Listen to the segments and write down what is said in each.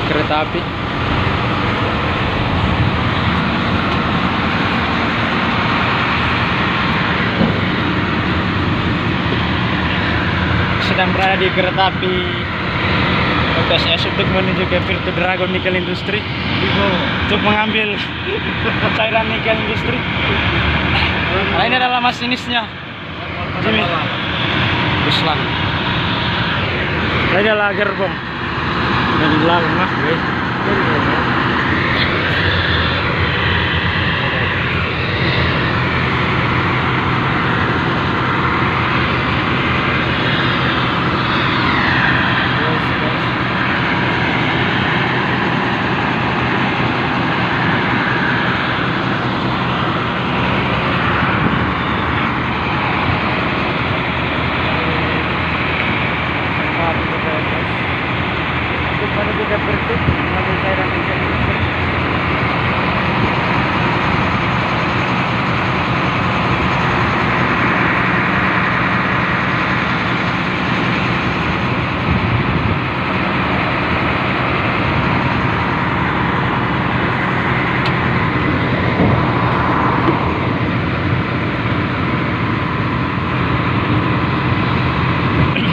kereta api. Sedang berada di kereta api PSS untuk menuju ke Virtu Dragon Nickel Industri untuk mengambil cairan nikel industri. Nah, ini adalah masinisnya Jimmy Ruslan. Ini adalah gerbong dari belakang lah, guys.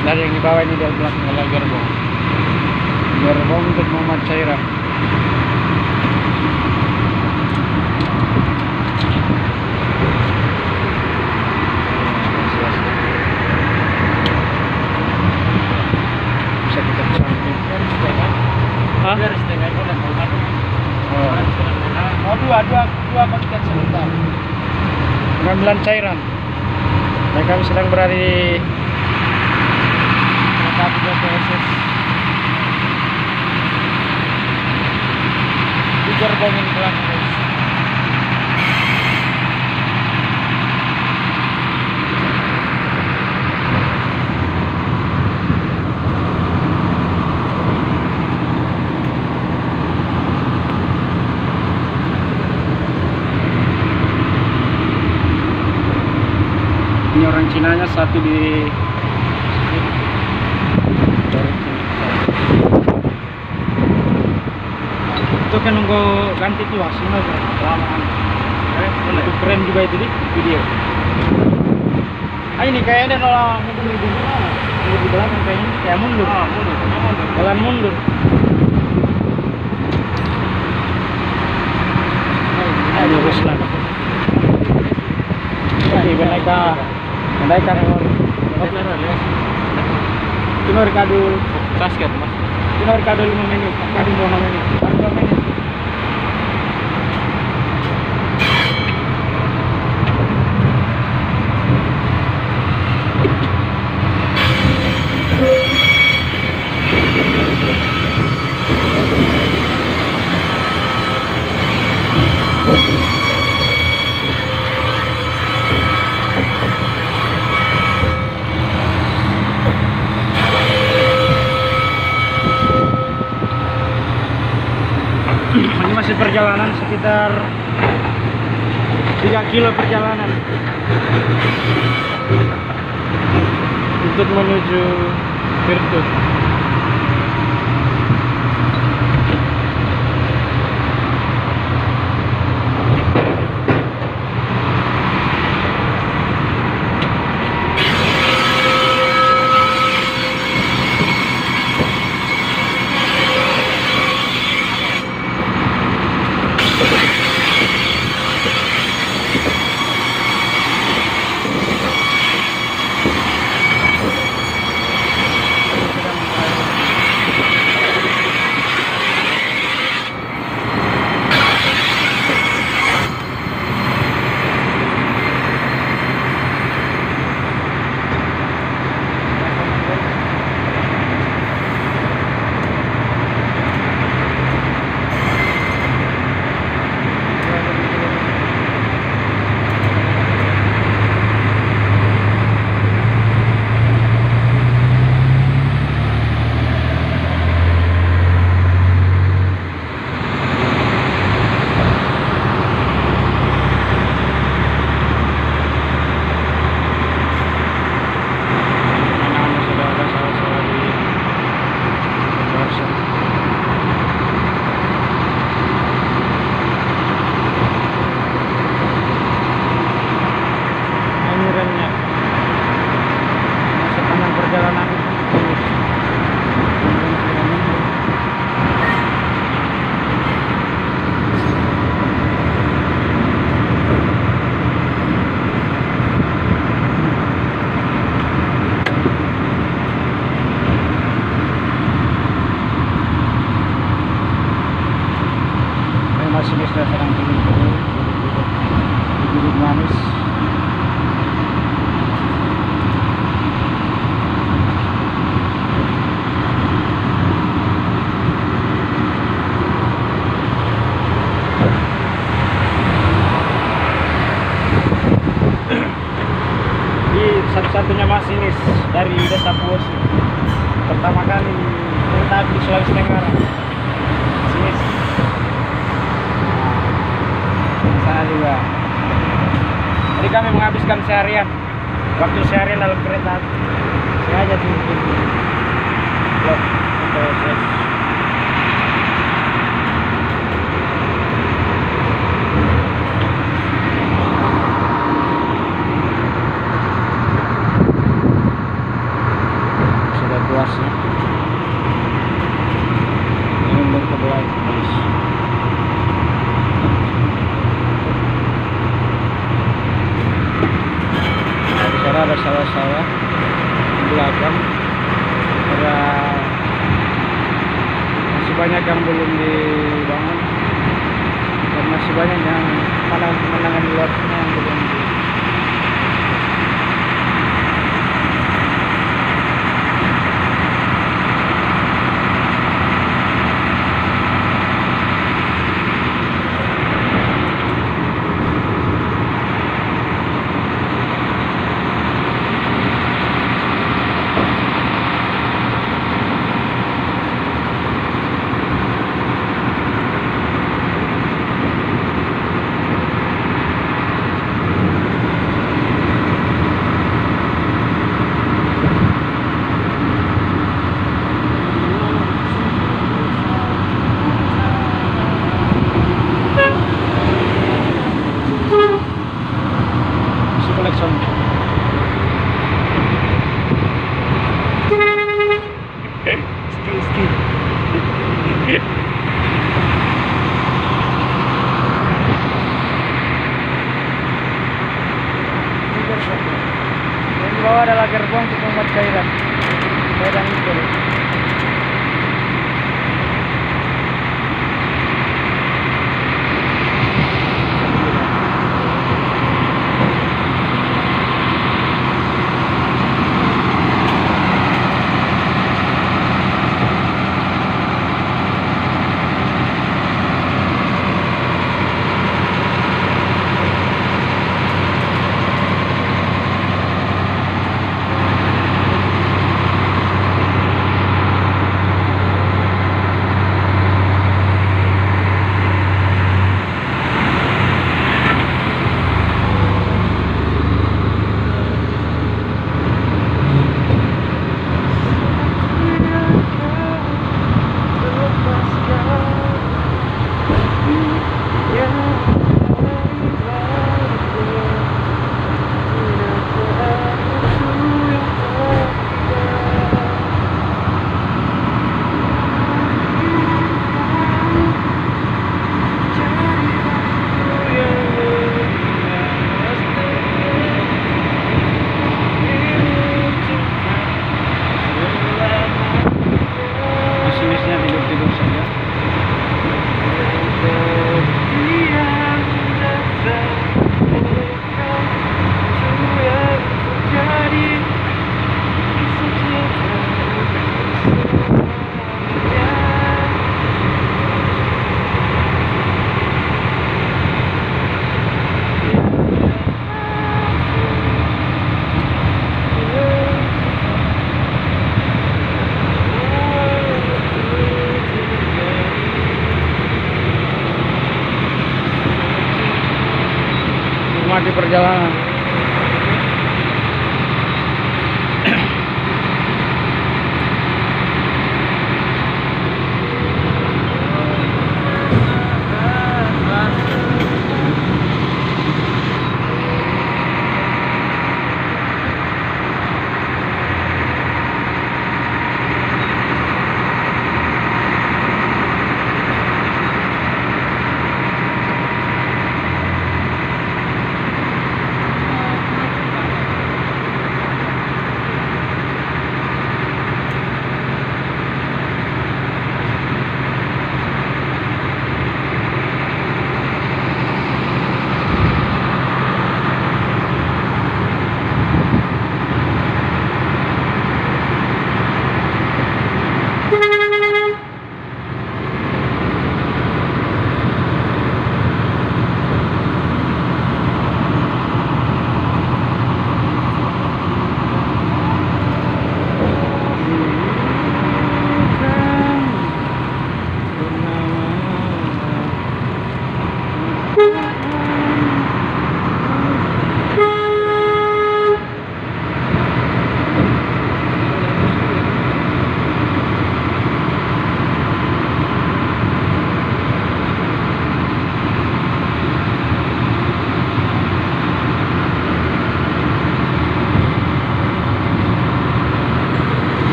Dari yang di bawah ini dari belakang adalah gerbong untuk memuat cairan. Bisa kita samping. Hah? Oh, dua konten sebentar. Pengambilan cairan. Dan kami sedang berada di kereta api PSS. Di gerbong yang belakang, guys. Ini orang Cinanya satu di itu kan nunggu ganti tuh hasilnya kelamaan. Itu keren juga itu di video. Ini kayaknya nolak mundur di belakang kayaknya kayak mundur. Jalan mundur. Ayo Ruslan. Ini menaikkan nomor. Itu nomor kado basket mas. Itu nomor kado 5 menit. Kado 2 menit. Kado 2 menit. Ini masih perjalanan sekitar 3 kilo perjalanan untuk menuju Virtu. kali kereta api di Sulawesi Tenggara. Sini sana juga. Jadi kami menghabiskan waktu seharian dalam kereta api. Sengaja bikin vlog untuk saya. Sudah tuasnya. Ini untuk kebelah polis. Di sana ada sawah-sawah di belakang. Masih banyak yang belum dibangun dan masih banyak yang pemandangan luasnya yang belum koleksion. Ski. Yang di bawah adalah gerbong untuk membuat cairan itu. Masinisnya tidur-tidur saja. Nikmati perjalanan.